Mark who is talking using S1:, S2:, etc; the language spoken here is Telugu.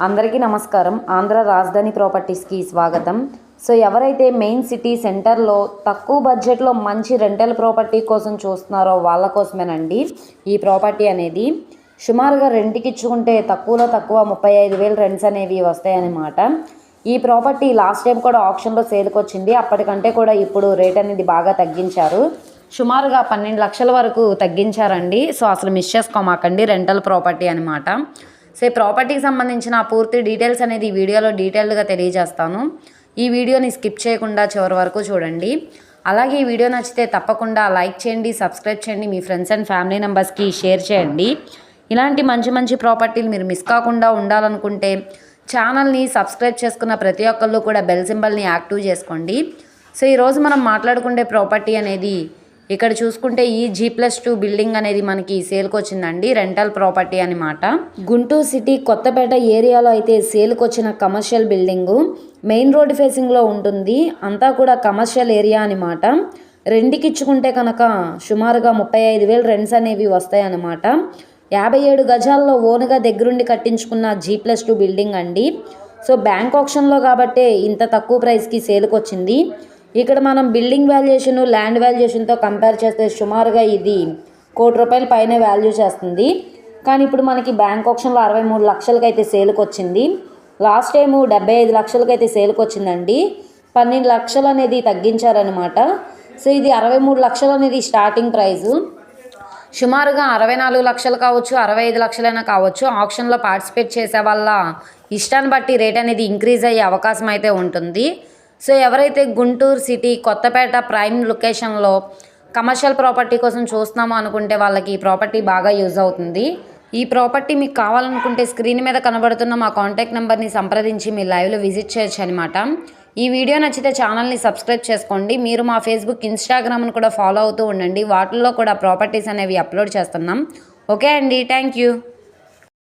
S1: అందరికీ నమస్కారం. ఆంధ్ర రాజధాని ప్రాపర్టీస్కి స్వాగతం. సో ఎవరైతే మెయిన్ సిటీ సెంటర్లో తక్కువ బడ్జెట్లో మంచి రెంటల్ ప్రాపర్టీ కోసం చూస్తున్నారో వాళ్ళ కోసమేనండి ఈ ప్రాపర్టీ అనేది. సుమారుగా రెంట్కి ఇచ్చుకుంటే తక్కువలో తక్కువ 35,000 రెంట్స్ అనేవి వస్తాయన్నమాట. ఈ ప్రాపర్టీ లాస్ట్ టైం కూడా ఆప్షన్లో సేల్కి వచ్చింది. అప్పటికంటే కూడా ఇప్పుడు రేట్ అనేది బాగా తగ్గించారు. సుమారుగా 12 లక్షల వరకు తగ్గించారండి. సో అసలు మిస్ చేసుకోమాకండి, రెంటల్ ప్రాపర్టీ అనమాట. సో ఈ ప్రాపర్టీకి సంబంధించిన పూర్తి డీటెయిల్స్ అనేది ఈ వీడియోలో డీటెయిల్డ్గా తెలియజేస్తాను. ఈ వీడియోని స్కిప్ చేయకుండా చివరి వరకు చూడండి. అలాగే ఈ వీడియో నచ్చితే తప్పకుండా లైక్ చేయండి, సబ్స్క్రైబ్ చేయండి, మీ ఫ్రెండ్స్ అండ్ ఫ్యామిలీ మెంబర్స్కి షేర్ చేయండి. ఇలాంటి మంచి మంచి ప్రాపర్టీలు మీరు మిస్ కాకుండా ఉండాలనుకుంటే ఛానల్ని సబ్స్క్రైబ్ చేసుకున్న ప్రతి ఒక్కళ్ళు కూడా బెల్ సింబల్ని యాక్టివ్ చేసుకోండి. సో ఈరోజు మనం మాట్లాడుకునే ప్రాపర్టీ అనేది ఇక్కడ చూసుకుంటే ఈ G+2 బిల్డింగ్ అనేది మనకి సేల్కి వచ్చిందండి. రెంటల్ ప్రాపర్టీ అనమాట. గుంటూరు సిటీ కొత్తపేట ఏరియాలో అయితే సేల్కి వచ్చిన కమర్షియల్ బిల్డింగు. మెయిన్ రోడ్ ఫేసింగ్లో ఉంటుంది. అంతా కూడా కమర్షియల్ ఏరియా అనమాట. రెంట్కి ఇచ్చుకుంటే కనుక సుమారుగా 35,000 రెంట్స్ అనేవి వస్తాయన్నమాట. 57 గజాల్లో ఓన్గా దగ్గరుండి కట్టించుకున్న G+2 బిల్డింగ్ అండి. సో బ్యాంక్ ఆప్షన్లో కాబట్టే ఇంత తక్కువ ప్రైస్కి సేల్కి వచ్చింది. ఇక్కడ మనం బిల్డింగ్ వాల్యుయేషన్, ల్యాండ్ వాల్యుయేషన్తో కంపేర్ చేస్తే సుమారుగా ఇది ₹1 కోటి పైన వాల్యూ చేస్తుంది. కానీ ఇప్పుడు మనకి బ్యాంక్ ఆప్షన్లో 63 లక్షలకి అయితే సేల్కి వచ్చింది. లాస్ట్ టైము 75 లక్షలకి అయితే సేల్కి వచ్చిందండి. 12 లక్షలు అనేది తగ్గించారనమాట. సో ఇది 63 లక్షలు అనేది స్టార్టింగ్ ప్రైజు. సుమారుగా 64 లక్షలు కావచ్చు, 65 లక్షలైనా కావచ్చు. ఆప్షన్లో పార్టిసిపేట్ చేసే వాళ్ళ ఇష్టాన్ని బట్టి రేట్ అనేది ఇంక్రీజ్ అయ్యే అవకాశం అయితే ఉంటుంది. సో ఎవరైతే గుంటూరు సిటీ కొత్తపేట ప్రైమ్ లొకేషన్లో కమర్షియల్ ప్రాపర్టీ కోసం చూస్తున్నామో అనుకుంటే వాళ్ళకి ఈ ప్రాపర్టీ బాగా యూజ్ అవుతుంది. ఈ ప్రాపర్టీ మీకు కావాలనుకుంటే స్క్రీన్ మీద కనబడుతున్న మా కాంటాక్ట్ నెంబర్ని సంప్రదించి మీ లైవ్లో విజిట్ చేయొచ్చు అనమాట. ఈ వీడియో నచ్చితే ఛానల్ని సబ్స్క్రైబ్ చేసుకోండి. మీరు మా ఫేస్బుక్, ఇన్స్టాగ్రామ్ని కూడా ఫాలో అవుతూ ఉండండి. వాటిల్లో కూడా ప్రాపర్టీస్ అనేవి అప్లోడ్ చేస్తున్నాం. ఓకే అండి, థ్యాంక్ యూ.